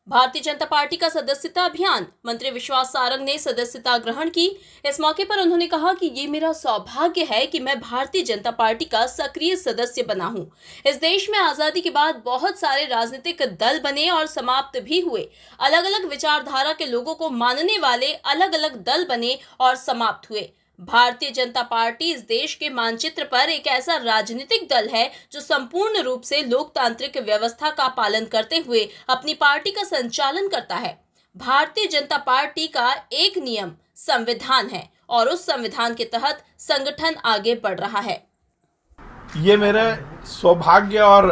Bharatiya Janata party का सदस्यता अभियान। मंत्री विश्वास सारंग ने सदस्यता ग्रहण की। इस मौके पर उन्होंने कहा कि ये मेरा सौभाग्य है कि मैं भारतीय जनता पार्टी का सक्रिय सदस्य बना हूं। इस देश में आजादी के बाद बहुत सारे राजनीतिक दल बने और समाप्त भी हुए। अलग अलग विचारधारा के लोगों को मानने वाले अलग अलग दल बने और समाप्त हुए। भारतीय जनता पार्टी इस देश के मानचित्र पर एक ऐसा राजनीतिक दल है जो संपूर्ण रूप से लोकतांत्रिक व्यवस्था का पालन करते हुए अपनी पार्टी का संचालन करता है। भारतीय जनता पार्टी का एक नियम संविधान है और उस संविधान के तहत संगठन आगे बढ़ रहा है। ये मेरे सौभाग्य और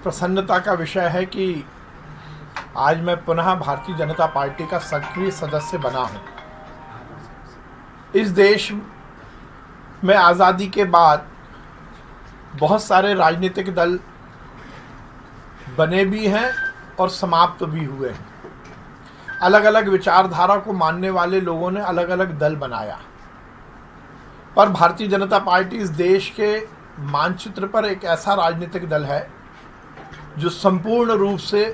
प्रसन्नता का विषय है कि आज मैं पुनः भारतीय जनता पार्टी का सक्रिय सदस्य बना हूं। इस देश में आज़ादी के बाद बहुत सारे राजनीतिक दल बने भी हैं और समाप्त भी हुए हैं। अलग अलग विचारधारा को मानने वाले लोगों ने अलग अलग दल बनाया, पर भारतीय जनता पार्टी इस देश के मानचित्र पर एक ऐसा राजनीतिक दल है जो संपूर्ण रूप से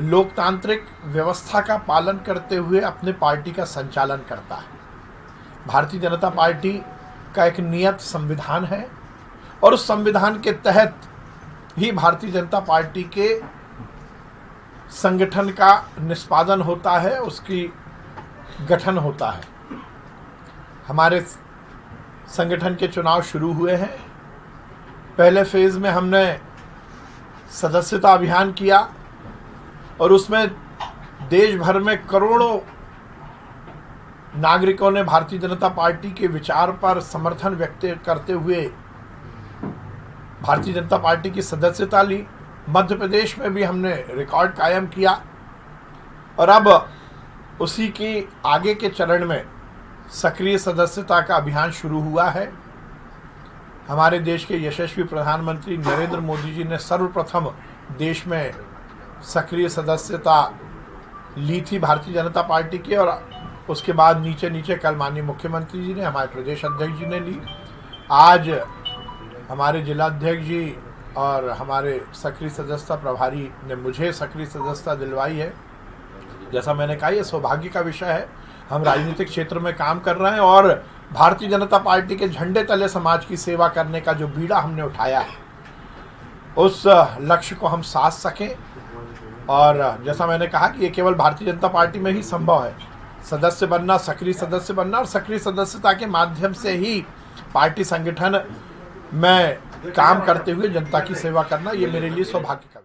लोकतांत्रिक व्यवस्था का पालन करते हुए अपने पार्टी का संचालन करता है। भारतीय जनता पार्टी का एक नियत संविधान है और उस संविधान के तहत ही भारतीय जनता पार्टी के संगठन का निष्पादन होता है, उसकी गठन होता है। हमारे संगठन के चुनाव शुरू हुए हैं। पहले फेज में हमने सदस्यता अभियान किया और उसमें देश भर में करोड़ों नागरिकों ने भारतीय जनता पार्टी के विचार पर समर्थन व्यक्त करते हुए भारतीय जनता पार्टी की सदस्यता ली। मध्य प्रदेश में भी हमने रिकॉर्ड कायम किया और अब उसी की आगे के चरण में सक्रिय सदस्यता का अभियान शुरू हुआ है। हमारे देश के यशस्वी प्रधानमंत्री नरेंद्र मोदी जी ने सर्वप्रथम देश में सक्रिय सदस्यता ली थी भारतीय जनता पार्टी की, और उसके बाद नीचे नीचे कल माननीय मुख्यमंत्री जी ने, हमारे प्रदेश अध्यक्ष जी ने ली। आज हमारे जिलाध्यक्ष जी और हमारे सक्रिय सदस्यता प्रभारी ने मुझे सक्रिय सदस्यता दिलवाई है। जैसा मैंने कहा, यह सौभाग्य का विषय है। हम राजनीतिक क्षेत्र में काम कर रहे हैं और भारतीय जनता पार्टी के झंडे तले समाज की सेवा करने का जो बीड़ा हमने उठाया है, उस लक्ष्य को हम साध सकें। और जैसा मैंने कहा कि ये केवल भारतीय जनता पार्टी में ही संभव है, सदस्य बनना, सक्रिय सदस्य बनना, और सक्रिय सदस्यता के माध्यम से ही पार्टी संगठन में काम करते हुए जनता की सेवा करना, ये मेरे लिए सौभाग्य का